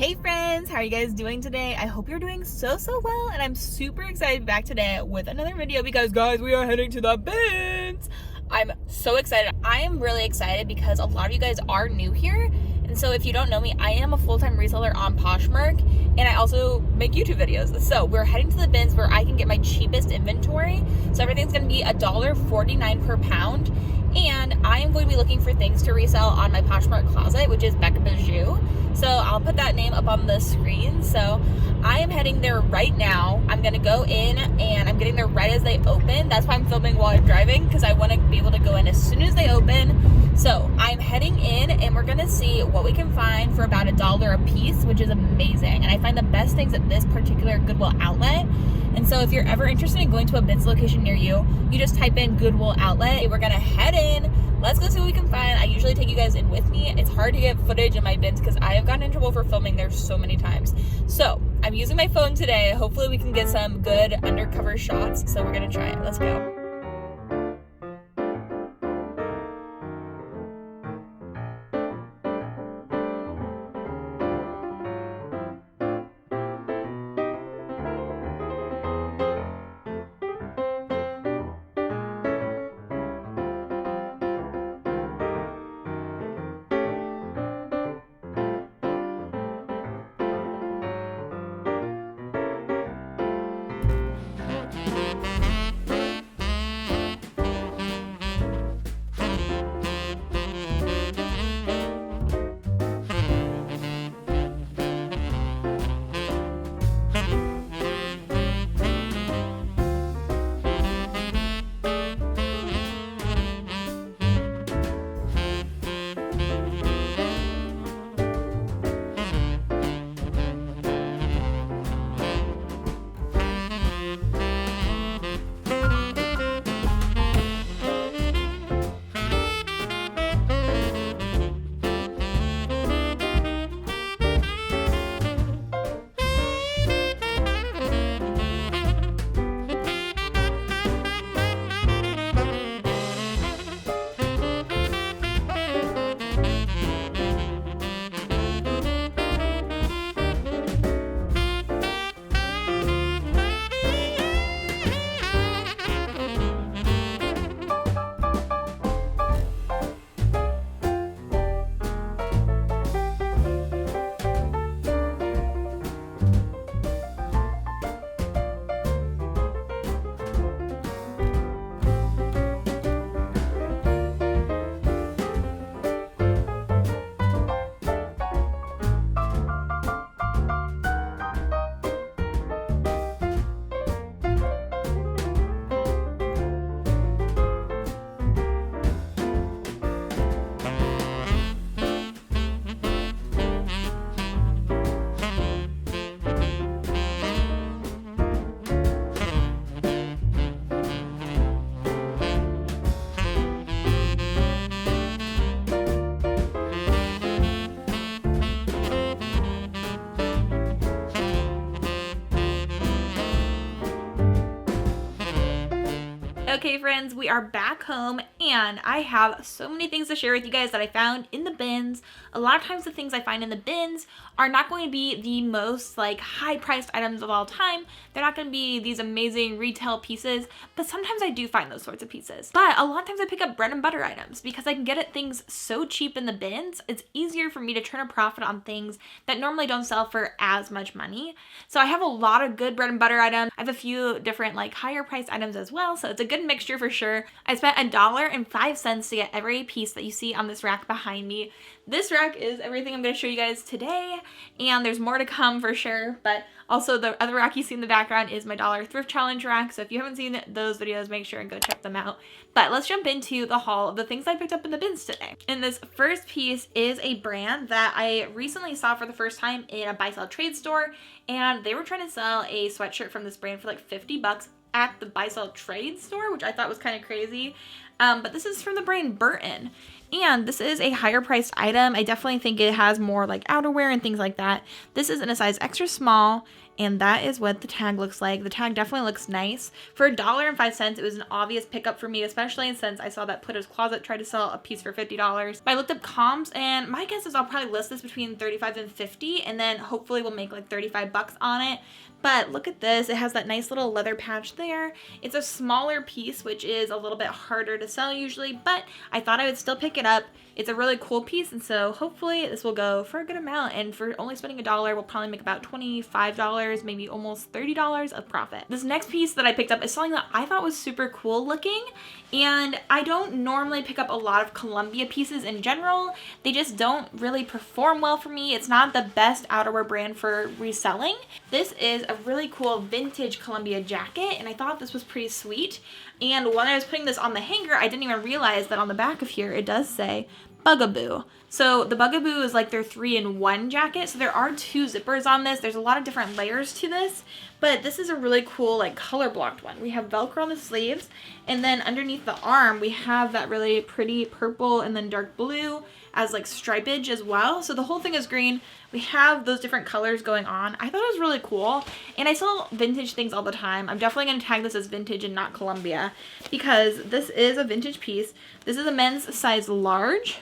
Hey friends, how are you guys doing today? I hope you're doing so well, and I'm super excited to be back today with another video because guys, we are heading to the bins. I'm so excited. I am really excited because a lot of you guys are new here, and so if you don't know me, I am a full-time reseller on Poshmark, and I also make YouTube videos. So we're heading to the bins where I can get my cheapest inventory. So everything's gonna be $1.49 per pound, and I am going to be looking for things to resell on my Poshmark closet, which is Bekah. So I'll put that name up on the screen. So I am heading there right now. I'm gonna go in and I'm getting there right as they open. That's why I'm filming while I'm driving, because I want to be able to go in as soon as they open. So I'm heading in and we're gonna see what we can find for about $1 a piece, which is amazing. And I find the best things at this particular Goodwill Outlet. And so if you're ever interested in going to a bins location near you, you just type in Goodwill Outlet. We're gonna head in. Let's go see what we can find. I usually take you guys in with me. It's hard to get footage in my bins because I have gotten in trouble for filming there so many times. So I'm using my phone today. Hopefully we can get some good undercover shots. So we're gonna try it. Let's go. Okay friends, we are back home and I have so many things to share with you guys that I found in the bins. A lot of times the things I find in the bins are not going to be the most high priced items of all time. They're not going to be these amazing retail pieces, but sometimes I do find those sorts of pieces. But a lot of times I pick up bread and butter items because I can get at things so cheap in the bins. It's easier for me to turn a profit on things that normally don't sell for as much money. So I have a lot of good bread and butter items. I have a few different higher priced items as well. So it's a good mixture for sure. I spent $1.05 to get every piece that you see on this rack behind me. This rack is everything I'm going to show you guys today, and there's more to come for sure, but also the other rack you see in the background is my dollar thrift challenge rack, so if you haven't seen those videos, make sure and go check them out. But let's jump into the haul of the things I picked up in the bins today. And this first piece is a brand that I recently saw for the first time in a buy-sell trade store, and they were trying to sell a sweatshirt from this brand for $50 at the buy-sell trade store, which I thought was kind of crazy. But this is from the brand Burton. And this is a higher priced item. I definitely think it has more outerwear and things like that. This is in a size extra small, And that is what the tag looks like. The tag definitely looks nice. For $1.05, it was an obvious pickup for me, especially since I saw that Putter's Closet tried to sell a piece for $50. But I looked up comps, and my guess is I'll probably list this between 35 and 50, and then hopefully we'll make like 35 bucks on it. But look at this, it has that nice little leather patch there. It's a smaller piece, which is a little bit harder to sell usually, but I thought I would still pick it up. It's a really cool piece, and so hopefully this will go for a good amount, and for only spending $1, we'll probably make about $25, maybe almost $30 of profit. This next piece that I picked up is something that I thought was super cool looking, and I don't normally pick up a lot of Columbia pieces in general. They just don't really perform well for me. It's not the best outerwear brand for reselling. This is a really cool vintage Columbia jacket, and I thought this was pretty sweet. And when I was putting this on the hanger, I didn't even realize that on the back of here it does say Bugaboo. So the Bugaboo is like their 3-in-1 jacket. So there are 2 zippers on this. There's a lot of different layers to this, but this is a really cool like color blocked one. We have Velcro on the sleeves, and then underneath the arm we have that really pretty purple and then dark blue as like stripage as well. So the whole thing is green. We have those different colors going on. I thought it was really cool, and I sell vintage things all the time. I'm definitely going to tag this as vintage and not Columbia because this is a vintage piece. This is a men's size large,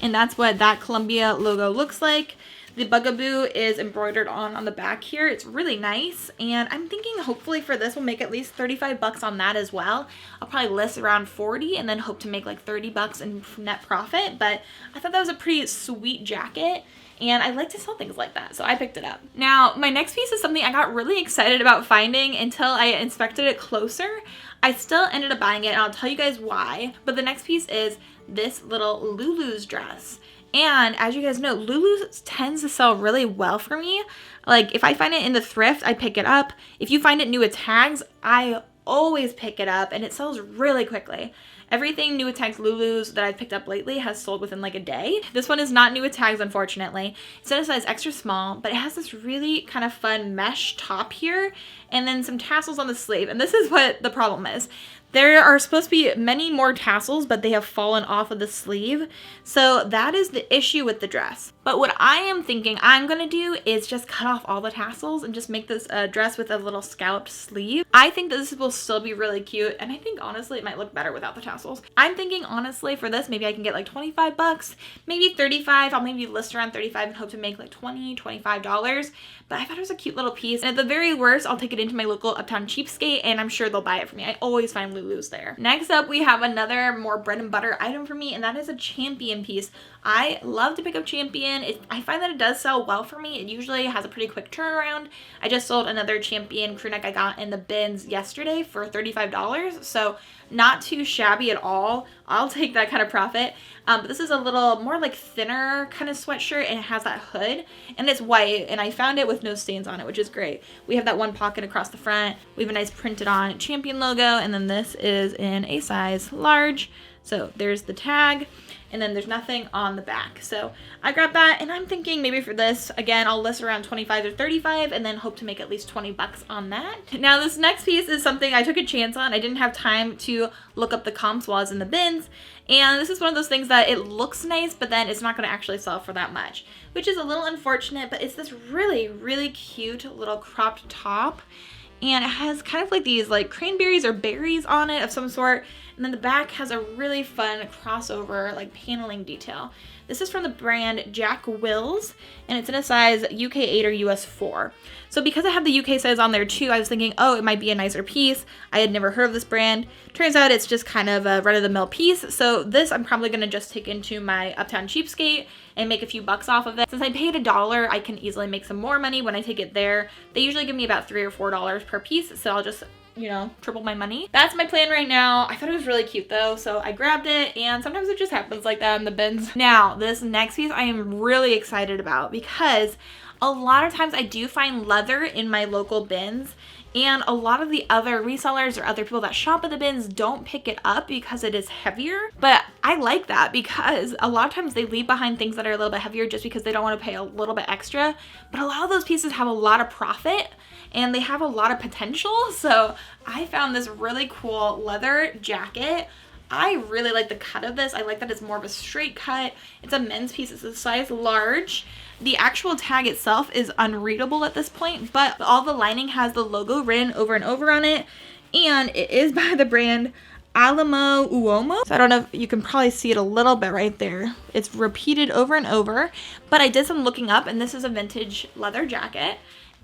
and that's what that Columbia logo looks like. The Bugaboo is embroidered on the back here. It's really nice, and I'm thinking hopefully for this we'll make at least 35 bucks on that as well. I'll probably list around 40 and then hope to make like 30 bucks in net profit, but I thought that was a pretty sweet jacket, and I like to sell things like that, so I picked it up. Now, my next piece is something I got really excited about finding until I inspected it closer. I still ended up buying it, and I'll tell you guys why, but the next piece is this little Lulu's dress. And as you guys know, Lulu tends to sell really well for me. Like if I find it in the thrift, I pick it up. If you find it new with tags, I always pick it up, and it sells really quickly. Everything new with tags Lulu's that I've picked up lately has sold within like a day. This one is not new with tags, unfortunately. It's in a size extra small, but it has this really kind of fun mesh top here and then some tassels on the sleeve. And this is what the problem is. There are supposed to be many more tassels, but they have fallen off of the sleeve. So that is the issue with the dress. But what I am thinking I'm going to do is just cut off all the tassels and just make this dress with a little scalloped sleeve. I think that this will still be really cute, and I think honestly it might look better without the tassels. I'm thinking honestly for this, maybe I can get like 25 bucks, maybe 35. I'll maybe list around 35 and hope to make like $20, $25. But I thought it was a cute little piece, and at the very worst, I'll take it into my local Uptown Cheapskate, and I'm sure they'll buy it for me. I always find Lulu's there. Next up, we have another more bread and butter item for me, and that is a Champion piece. I love to pick up Champion. I find that it does sell well for me. It usually has a pretty quick turnaround. I just sold another Champion crew neck I got in the bins yesterday for $35, so not too shabby at all. I'll take that kind of profit. But this is a little more like thinner kind of sweatshirt, and it has that hood, and it's white, and I found it with no stains on it, which is great. We have that one pocket across the front. We have a nice printed on Champion logo, and then this is in a size large. So there's the tag, and then there's nothing on the back. So I grabbed that, and I'm thinking maybe for this, again, I'll list around 25 or 35 and then hope to make at least 20 bucks on that. Now this next piece is something I took a chance on. I didn't have time to look up the comps while I was in the bins, and this is one of those things that it looks nice, but then it's not going to actually sell for that much, which is a little unfortunate. But it's this really, really cute little cropped top, and it has kind of like these like cranberries or berries on it of some sort. And then the back has a really fun crossover like paneling detail. This is from the brand Jack Wills, and it's in a size UK 8 or US 4. So because I have the UK size on there too, I was thinking, oh, it might be a nicer piece. I had never heard of this brand. Turns out it's just kind of a run-of-the-mill piece. So this I'm probably going to just take into my Uptown Cheapskate and make a few bucks off of it. Since I paid $1, I can easily make some more money when I take it there. They usually give me about $3 or $4 per piece, so I'll just, you know, triple my money. That's my plan right now. I thought it was really cute though, so I grabbed it, and sometimes it just happens like that in the bins. Now, this next piece I am really excited about because a lot of times I do find leather in my local bins, and a lot of the other resellers or other people that shop at the bins don't pick it up because it is heavier. But I like that because a lot of times they leave behind things that are a little bit heavier just because they don't want to pay a little bit extra. But a lot of those pieces have a lot of profit, and they have a lot of potential. So I found this really cool leather jacket. I really like the cut of this. I like that it's more of a straight cut. It's a men's piece. It's a size large. The actual tag itself is unreadable at this point, but all the lining has the logo written over and over on it, and it is by the brand Alamo Uomo. So I don't know if you can probably see it a little bit right there. It's repeated over and over, but I did some looking up, and this is a vintage leather jacket.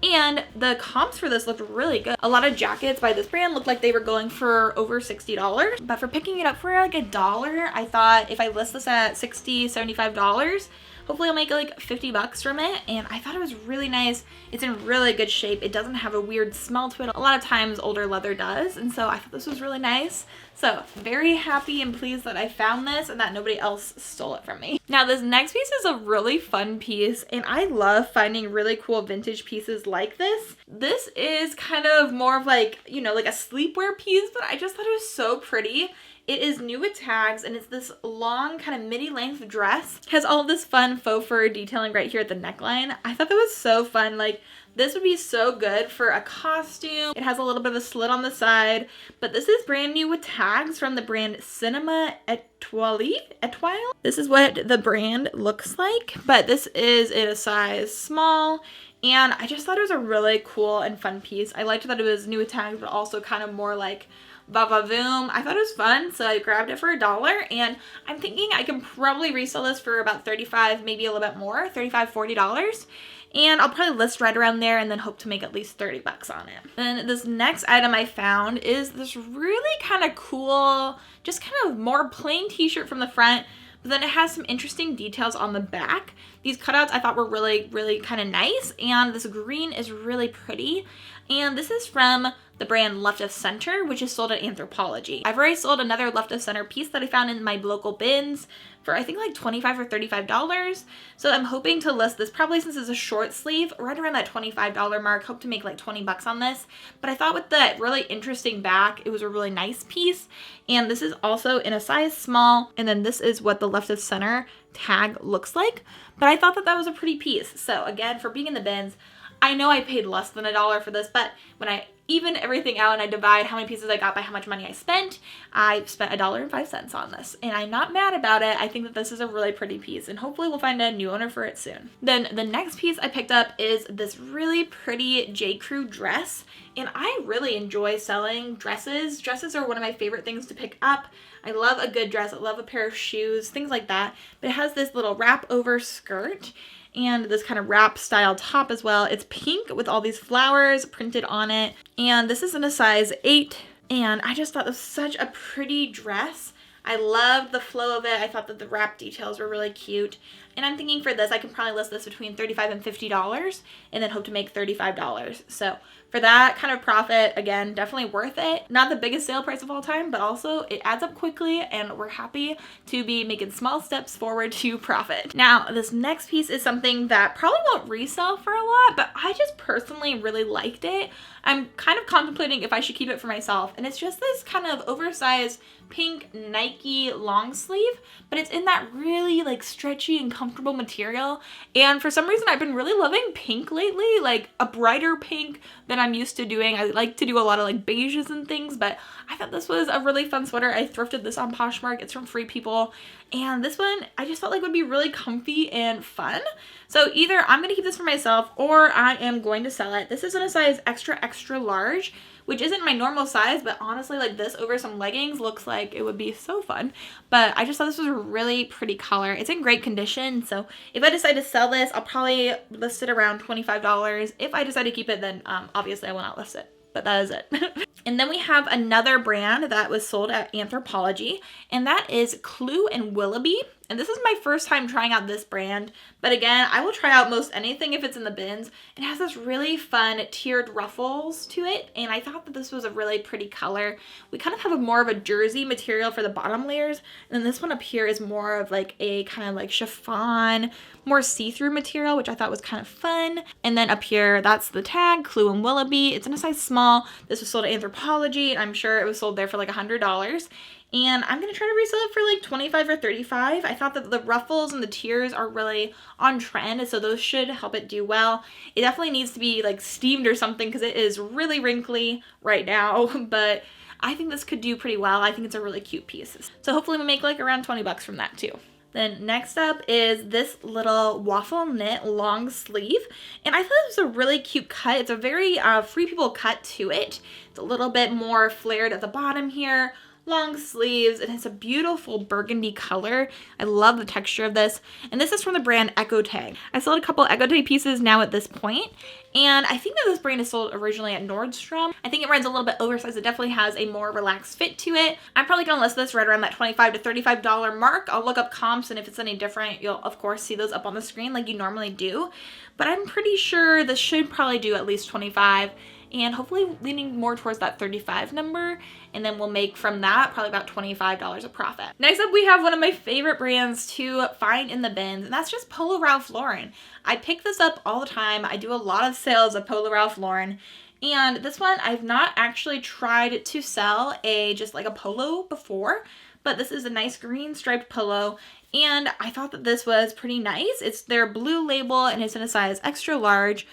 And the comps for this looked really good. A lot of jackets by this brand looked like they were going for over $60. But for picking it up for like $1, I thought if I list this at $60, $75, hopefully I'll make like 50 bucks from it. And I thought it was really nice. It's in really good shape. It doesn't have a weird smell to it. A lot of times older leather does. And so I thought this was really nice. So very happy and pleased that I found this and that nobody else stole it from me. Now this next piece is a really fun piece, and I love finding really cool vintage pieces like this. This is kind of more of like, you know, like a sleepwear piece, but I just thought it was so pretty. It is new with tags, and it's this long kind of midi length dress. It has all this fun faux fur detailing right here at the neckline. I thought that was so fun. Like, this would be so good for a costume. It has a little bit of a slit on the side, but this is brand new with tags from the brand Cinema Etoile. This is what the brand looks like, but this is in a size small. And I just thought it was a really cool and fun piece. I liked that it was new with tags, but also kind of more like va-va-voom. I thought it was fun, so I grabbed it for $1, and I'm thinking I can probably resell this for about $35, maybe a little bit more, $35, $40. And I'll probably list right around there and then hope to make at least 30 bucks on it. Then this next item I found is this really kind of cool, just kind of more plain t-shirt from the front, but then it has some interesting details on the back. These cutouts I thought were really, really kind of nice, and this green is really pretty. And this is from the brand Left of Center, which is sold at Anthropologie. I've already sold another Left of Center piece that I found in my local bins for I think like $25 or $35. So I'm hoping to list this probably, since it's a short sleeve, right around that $25 mark. Hope to make like 20 bucks on this. But I thought with the really interesting back, it was a really nice piece. And this is also in a size small. And then this is what the Left of Center tag looks like. But I thought that that was a pretty piece. So again, for being in the bins, I know I paid less than $1 for this, but when I even everything out and I divide how many pieces I got by how much money I spent $1.05 on this. And I'm not mad about it. I think that this is a really pretty piece, and hopefully we'll find a new owner for it soon. Then the next piece I picked up is this really pretty J. Crew dress. And I really enjoy selling dresses. Dresses are one of my favorite things to pick up. I love a good dress. I love a pair of shoes, things like that. But it has this little wrap over skirt and this kind of wrap style top as well. It's pink with all these flowers printed on it. And this is in a size 8. And I just thought this was such a pretty dress. I loved the flow of it. I thought that the wrap details were really cute. And I'm thinking for this, I can probably list this between $35 and $50 and then hope to make $35. So for that kind of profit, again, definitely worth it. Not the biggest sale price of all time, but also it adds up quickly, and we're happy to be making small steps forward to profit. Now, this next piece is something that probably won't resell for a lot, but I just personally really liked it. I'm kind of contemplating if I should keep it for myself, and it's just this kind of oversized pink Nike long sleeve, but it's in that really like stretchy and comfortable material. And for some reason I've been really loving pink lately, like a brighter pink than I'm used to doing. I like to do a lot of like beiges and things, but I thought this was a really fun sweater. I thrifted this on Poshmark. It's from Free People, and this one I just felt like would be really comfy and fun. So either I'm gonna keep this for myself or I am going to sell it. This is in a size extra large, which isn't my normal size, but honestly, like this over some leggings looks like it would be so fun. But I just thought this was a really pretty color. It's in great condition, so if I decide to sell this, I'll probably list it around $25. If I decide to keep it, then obviously I will not list it. But that is it. And then we have another brand that was sold at Anthropologie, and that is Clue and Willoughby. And this is my first time trying out this brand, but again, I will try out most anything if it's in the bins. It has this really fun tiered ruffles to it, and I thought that this was a really pretty color. We kind of have more of a jersey material for the bottom layers, and then this one up here is more of like a kind of like chiffon, more see-through material, which I thought was kind of fun. And then up here, that's the tag, Clue and Willoughby. It's in a size small. This was sold at Anthropologie, and I'm sure it was sold there for like $100. And I'm going to try to resell it for like $25 or $35. I thought that the ruffles and the tiers are really on trend, so those should help it do well. It definitely needs to be like steamed or something because it is really wrinkly right now, but I think this could do pretty well. I think it's a really cute piece. So hopefully we make like around 20 bucks from that too. Then next up is this little waffle knit long sleeve. And I thought it was a really cute cut. It's a very Free People cut to it. It's a little bit more flared at the bottom here. Long sleeves. It has a beautiful burgundy color. I love the texture of this. And this is from the brand XOXO. I sold a couple XOXO pieces now at this point. And I think that this brand is sold originally at Nordstrom. I think it runs a little bit oversized. It definitely has a more relaxed fit to it. I'm probably going to list this right around that $25 to $35 mark. I'll look up comps, and if it's any different, you'll of course see those up on the screen like you normally do. But I'm pretty sure this should probably do at least 25, and hopefully leaning more towards that 35 number, and then we'll make from that probably about $25 of profit. Next up, we have one of my favorite brands to find in the bins, and that's just Polo Ralph Lauren. I pick this up all the time. I do a lot of sales of Polo Ralph Lauren, and this one I've not actually tried to sell just like a polo before, but this is a nice green striped polo, and I thought that this was pretty nice. It's their blue label, and it's in a size extra large.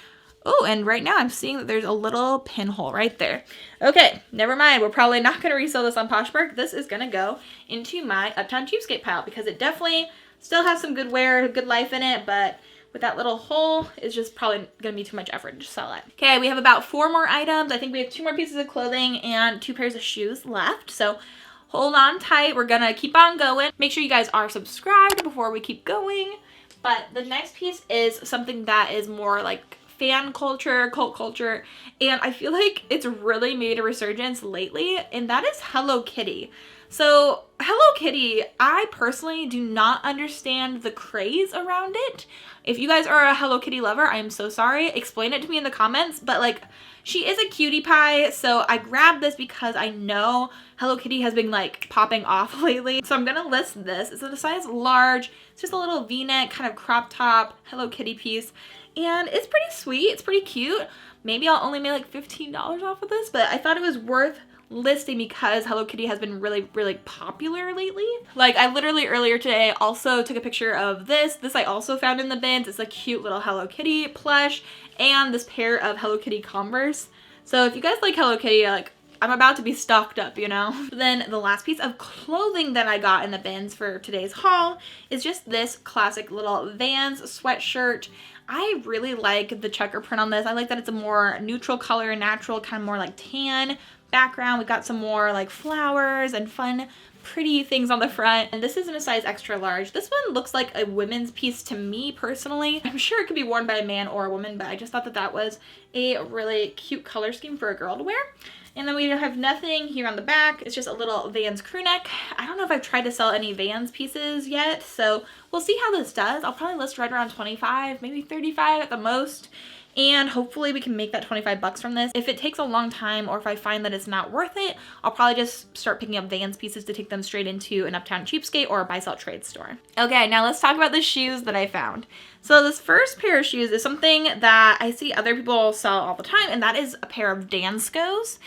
Oh, and right now I'm seeing that there's a little pinhole right there. Okay, never mind. We're probably not going to resell this on Poshmark. This is going to go into my Uptown Cheapskate pile because it definitely still has some good wear, good life in it, but with that little hole, it's just probably going to be too much effort to sell it. Okay, we have about 4 more items. I think we have 2 more pieces of clothing and 2 pairs of shoes left. So hold on tight. We're going to keep on going. Make sure you guys are subscribed before we keep going. But the next piece is something that is more like fan culture, cult culture, and I feel like it's really made a resurgence lately, and that is Hello Kitty. So Hello Kitty, I personally do not understand the craze around it. If you guys are a Hello Kitty lover, I am so sorry. Explain it to me in the comments, but like, she is a cutie pie, so I grabbed this because I know Hello Kitty has been like popping off lately. So I'm gonna list this. It's a size large. It's just a little V-neck kind of crop top Hello Kitty piece. And it's pretty sweet. It's pretty cute. Maybe I'll only make like $15 off of this, but I thought it was worth listing because Hello Kitty has been really, really popular lately. Like, I literally earlier today also took a picture of this. This I also found in the bins. It's a cute little Hello Kitty plush and this pair of Hello Kitty Converse. So if you guys like Hello Kitty, like, I'm about to be stocked up, you know? Then the last piece of clothing that I got in the bins for today's haul is just this classic little Vans sweatshirt. I really like the checker print on this. I like that it's a more neutral color, natural, kind of more like tan background. We got some more like flowers and fun, pretty things on the front. And this is in a size extra large. This one looks like a women's piece to me personally. I'm sure it could be worn by a man or a woman, but I just thought that that was a really cute color scheme for a girl to wear. And then we have nothing here on the back. It's just a little Vans crew neck. I don't know if I've tried to sell any Vans pieces yet, so we'll see how this does. I'll probably list right around 25, maybe 35 at the most. And hopefully we can make that 25 bucks from this. If it takes a long time or if I find that it's not worth it, I'll probably just start picking up Vans pieces to take them straight into an Uptown Cheapskate or a buy sell trade store. Okay, now let's talk about the shoes that I found. So this first pair of shoes is something that I see other people sell all the time, and that is a pair of Danskos.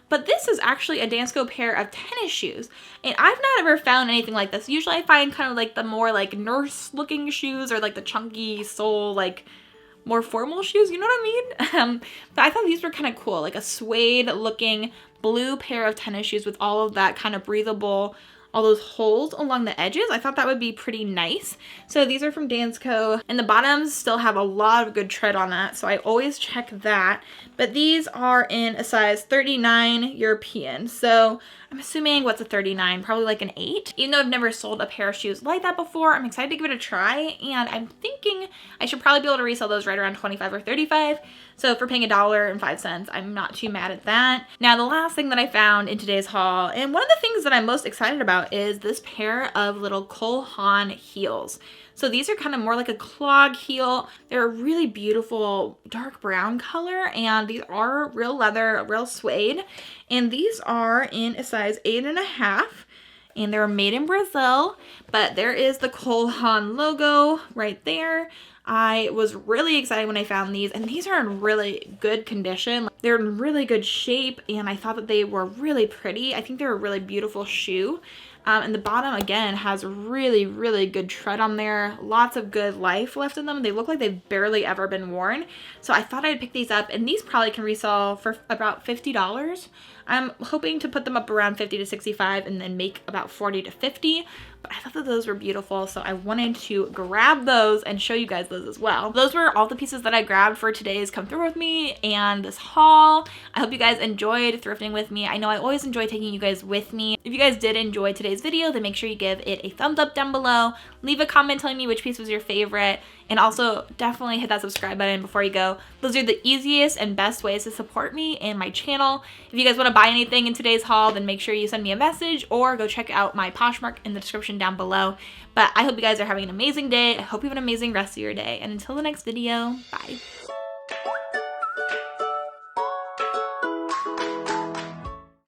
But this is actually a Dansko pair of tennis shoes. And I've not ever found anything like this. Usually I find kind of like the more like nurse looking shoes or like the chunky sole, like more formal shoes, you know what I mean? But I thought these were kind of cool, like a suede looking blue pair of tennis shoes with all of that kind of breathable, all those holes along the edges. I thought that would be pretty nice. So these are from Dansko, and the bottoms still have a lot of good tread on that, so I always check that. But these are in a size 39 European, so I'm assuming, what's a 39? Probably like an 8. Even though I've never sold a pair of shoes like that before, I'm excited to give it a try, and I'm thinking I should probably be able to resell those right around 25 or 35. So for paying $1.05, I'm not too mad at that. Now, the last thing that I found in today's haul, and one of the things that I'm most excited about, is this pair of little Haan heels. So these are kind of more like a clog heel. They're a really beautiful dark brown color, and these are real leather, real suede. And these are in a size 8.5, and they're made in Brazil, but there is the Haan logo right there. I was really excited when I found these, and these are in really good condition. They're in really good shape, and I thought that they were really pretty. I think they're a really beautiful shoe. And the bottom, again, has really, really good tread on there. Lots of good life left in them. They look like they've barely ever been worn. So I thought I'd pick these up, and these probably can resell for about $50. I'm hoping to put them up around 50 to 65 and then make about 40 to 50. But I thought that those were beautiful, so I wanted to grab those and show you guys those as well. Those were all the pieces that I grabbed for today's Come Through With Me and this haul. I hope you guys enjoyed thrifting with me. I know I always enjoy taking you guys with me. If you guys did enjoy today's video, then make sure you give it a thumbs up down below. Leave a comment telling me which piece was your favorite. And also definitely hit that subscribe button before you go. Those are the easiest and best ways to support me and my channel. If you guys want to buy anything in today's haul, then make sure you send me a message or go check out my Poshmark in the description down below. But I hope you guys are having an amazing day. I hope you have an amazing rest of your day. And until the next video, bye.